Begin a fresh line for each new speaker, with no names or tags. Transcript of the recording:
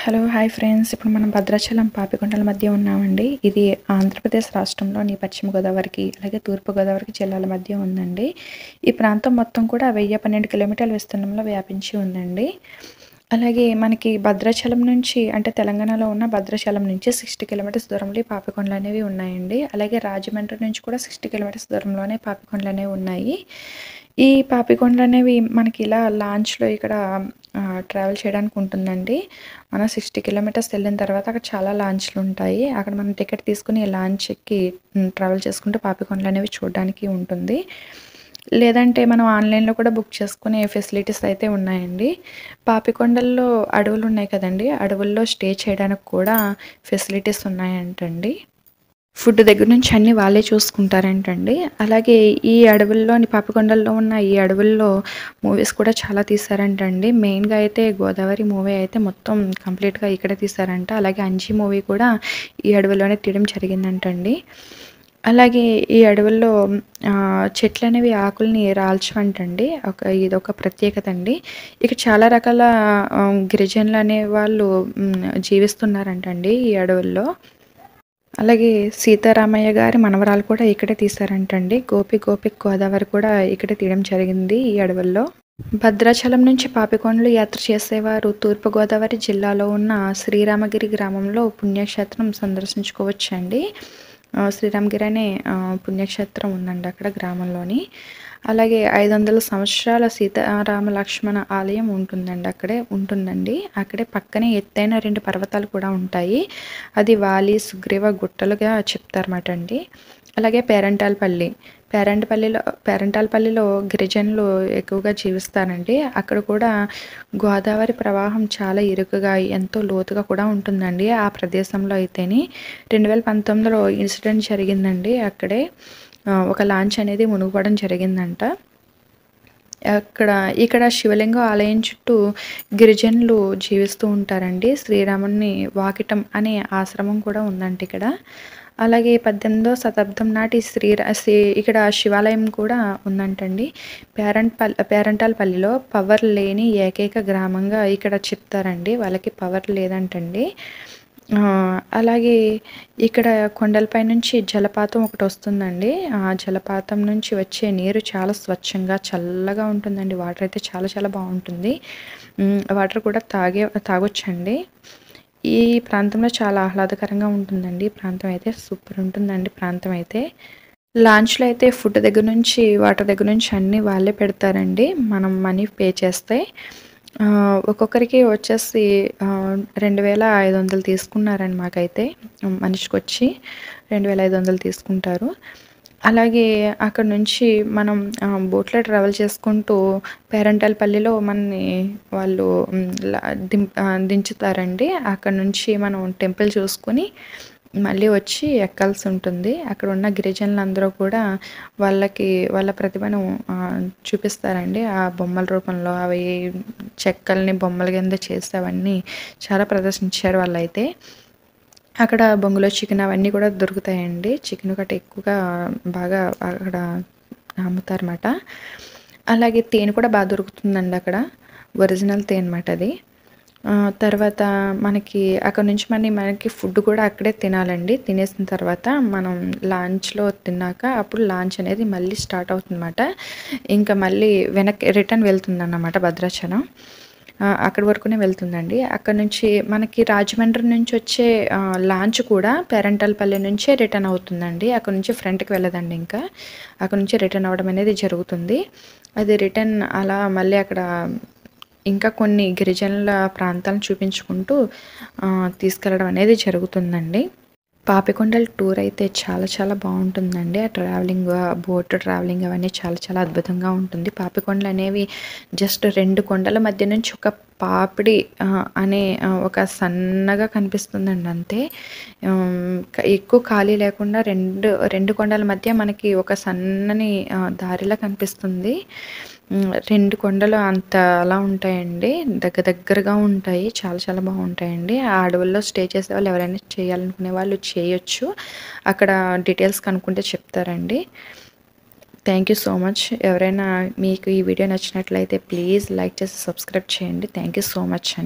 Hello hi friends, ఇప్పుడు మనం భద్రాచలం పాపికొండల మధ్య ఉన్నామండి. ఇది ఆంధ్రప్రదేశ్ రాష్ట్రంలోని పశ్చిమ గోదావరికి అలాగే తూర్పు గోదావరికి జిల్లాల మధ్య ఉందండి. ఈ ప్రాంతం మొత్తం కూడా 1012 కిలోమీటర్ల విస్తీర్ణంలో వ్యాపించి ఉందండి. అలాగే మనకి భద్రాచలం నుంచి అంటే తెలంగాణలో ఉన్న భద్రాచలం నుంచి 60 కిలోమీటర్స్ దూరంలో ఈ పాపికొండలు అనేవి ఉన్నాయండి. అలాగే రాజమండ్రి నుంచి కూడా 60 కిలోమీటర్స్ దూరంలోనే పాపికొండలు అనేవి ఉన్నాయి. ఈ పాపికొండలు అనేవి మనకి ఇలా లాంచ్లో ఇక్కడ ట్రావెల్ చేయడానికి ఉంటుందండి. మనం 60 కిలోమీటర్స్ వెళ్ళిన తర్వాత అక్కడ చాలా లాంచ్లు ఉంటాయి. అక్కడ మనం టికెట్ తీసుకుని లాంచ్ ఎక్కి ట్రావెల్ చేసుకుంటూ పాపికొండలు అనేవి చూడడానికి ఉంటుంది. లేదంటే మనం ఆన్లైన్లో కూడా బుక్ చేసుకునే ఫెసిలిటీస్ అయితే ఉన్నాయండి. పాపికొండల్లో అడవులు ఉన్నాయి కదండి, అడవుల్లో స్టే చేయడానికి కూడా ఫెసిలిటీస్ ఉన్నాయంటండి. ఫుడ్ దగ్గర నుంచి అన్నీ వాళ్ళే చూసుకుంటారంటండి. అలాగే ఈ అడవుల్లోని పాపికొండల్లో ఉన్న ఈ అడవుల్లో మూవీస్ కూడా చాలా తీశారంటండి. మెయిన్‌గా అయితే గోదావరి మూవీ అయితే మొత్తం కంప్లీట్‌గా ఇక్కడే తీశారంట. అలాగే అంజీ మూవీ కూడా ఈ అడవిలోనే తీయడం జరిగిందంటండి. అలాగే ఈ అడవుల్లో చెట్లనేవి ఆకుల్ని రాల్చవంటండి. ఇదొక ప్రత్యేకత అండి. ఇక చాలా రకాల గిరిజనులు అనేవాళ్ళు జీవిస్తున్నారంటండి ఈ అడవుల్లో. అలాగే సీతారామయ్య గారి మనవరాలు కూడా ఇక్కడే తీశారంటండి. గోపి గోదావరి కూడా ఇక్కడే తీయడం జరిగింది ఈ అడవుల్లో. భద్రాచలం నుంచి పాపికొండలు యాత్ర చేసేవారు తూర్పుగోదావరి జిల్లాలో ఉన్న శ్రీరామగిరి గ్రామంలో పుణ్యక్షేత్రం సందర్శించుకోవచ్చండి. శ్రీరామగిరి అనే పుణ్యక్షేత్రం ఉందండి అక్కడ గ్రామంలోని. అలాగే 500 సంవత్సరాల సీతారామ లక్ష్మణ ఆలయం ఉంటుందండి. అక్కడే పక్కనే ఎత్తైన 2 పర్వతాలు కూడా ఉంటాయి. అది వాలి సుగ్రీవ గుట్టలుగా చెప్తారన్నమాట అండి. అలాగే పేరంటాలపల్లిలో గిరిజనులు ఎక్కువగా జీవిస్తారండి. అక్కడ కూడా గోదావరి ప్రవాహం చాలా ఇరుకుగా ఎంతో లోతుగా కూడా ఉంటుందండి. ఆ ప్రదేశంలో అయితేని 2019లో ఇన్సిడెంట్ జరిగిందండి. అక్కడే ఒక లాంచ్ అనేది మునిగిపోవడం జరిగిందంట. ఇక్కడ శివలింగం ఆలయం చుట్టూ గిరిజనులు జీవిస్తూ ఉంటారండి. శ్రీరాముని వాకిటం అనే ఆశ్రమం కూడా ఉందంట ఇక్కడ. అలాగే 18వ శతాబ్దం నాటి ఇక్కడ శివాలయం కూడా ఉందంటండి. పేరంటాలపల్లిలో పవర్ లేని ఏకైక గ్రామంగా ఇక్కడ చెప్తారండి. వాళ్ళకి పవర్ లేదంటండి. అలాగే ఇక్కడ కొండలపై నుంచి జలపాతం ఒకటి వస్తుందండి. ఆ జలపాతం నుంచి వచ్చే నీరు చాలా స్వచ్ఛంగా చల్లగా ఉంటుందండి. వాటర్ అయితే చాలా చాలా బాగుంటుంది. వాటర్ కూడా తాగొచ్చండి. ఈ ప్రాంతంలో చాలా ఆహ్లాదకరంగా ఉంటుందండి. ఈ ప్రాంతం అయితే సూపర్ ఉంటుందండి. ప్రాంతం అయితే లాంచ్లో అయితే ఫుడ్ దగ్గర నుంచి వాటర్ దగ్గర నుంచి అన్నీ వాళ్ళే పెడతారండి. మనం మనీ పే చేస్తే. ఒక్కొక్కరికి వచ్చేసి 2500 తీసుకున్నారండి. మాకైతే మనిషికి వచ్చి 2500 తీసుకుంటారు. అలాగే అక్కడ నుంచి మనం బోట్లో ట్రావెల్ చేసుకుంటూ పేరంటాలపల్లిలో మనని వాళ్ళు దించుతారండి. అక్కడ నుంచి మనం టెంపుల్ చూసుకొని మళ్ళీ వచ్చి ఎక్కాల్సి ఉంటుంది. అక్కడ ఉన్న గిరిజనులందరూ కూడా వాళ్ళ ప్రతిభను చూపిస్తారండి. ఆ బొమ్మల రూపంలో అవి చెక్కల్ని బొమ్మల కింద చేసి అవన్నీ చాలా ప్రదర్శించారు వాళ్ళైతే. అక్కడ బొంగులో చికెన్ అవన్నీ కూడా దొరుకుతాయండి. చికెన్ గట్రా ఎక్కువగా బాగా అక్కడ అమ్ముతారన్నమాట. అలాగే తేనె కూడా బాగా దొరుకుతుందండి అక్కడ. ఒరిజినల్ తేనె అన్నమాట అది. తర్వాత మనకి అక్కడ నుంచి మనకి ఫుడ్ కూడా అక్కడే తినాలండి. తినేసిన తర్వాత మనం లాంచ్లో తిన్నాక అప్పుడు లాంచ్ అనేది మళ్ళీ స్టార్ట్ అవుతుందన్నమాట. ఇంకా మళ్ళీ వెనక్కి రిటర్న్ వెళ్తుందన్నమాట భద్రాచలం. అక్కడి వరకునే వెళ్తుందండి. అక్కడ నుంచి మనకి రాజమండ్రి నుంచి వచ్చే లాంచ్ కూడా పేరంటాలపల్లి నుంచే రిటర్న్ అవుతుందండి. అక్కడ నుంచి ఫ్రంట్కి వెళ్ళదండి. ఇంకా అక్కడ నుంచి రిటర్న్ అవ్వడం అనేది జరుగుతుంది. అది రిటర్న్ అలా మళ్ళీ అక్కడ ఇంకా కొన్ని గిరిజనుల ప్రాంతాలను చూపించుకుంటూ తీసుకెళ్ళడం అనేది జరుగుతుందండి. పాపికొండల టూర్ అయితే చాలా చాలా బాగుంటుందండి. ఆ ట్రావెలింగ్, బోట్ ట్రావెలింగ్ అవన్నీ చాలా చాలా అద్భుతంగా ఉంటుంది. పాపికొండలు అనేవి జస్ట్ 2 కొండల మధ్య నుంచి ఒక పాపిడి అనే ఒక సన్నగా కనిపిస్తుందండి అంతే. ఎక్కువ ఖాళీ లేకుండా రెండు కొండల మధ్య మనకి ఒక సన్నని దారిలా కనిపిస్తుంది. 2 కొండలు అంత అలా ఉంటాయండి. దగ్గరగా ఉంటాయి. చాలా చాలా బాగుంటాయండి. ఆ అడవుల్లో స్టే చేసేవాళ్ళు ఎవరైనా చేయాలనుకునే వాళ్ళు చేయొచ్చు. అక్కడ డీటెయిల్స్ కనుక్కుంటే చెప్తారండి. Thank you so much. ఎవరైనా మీకు ఈ వీడియో నచ్చినట్లయితే ప్లీజ్ లైక్ చేసి సబ్స్క్రైబ్ చేయండి. థ్యాంక్ యూ సో మచ్ అండి.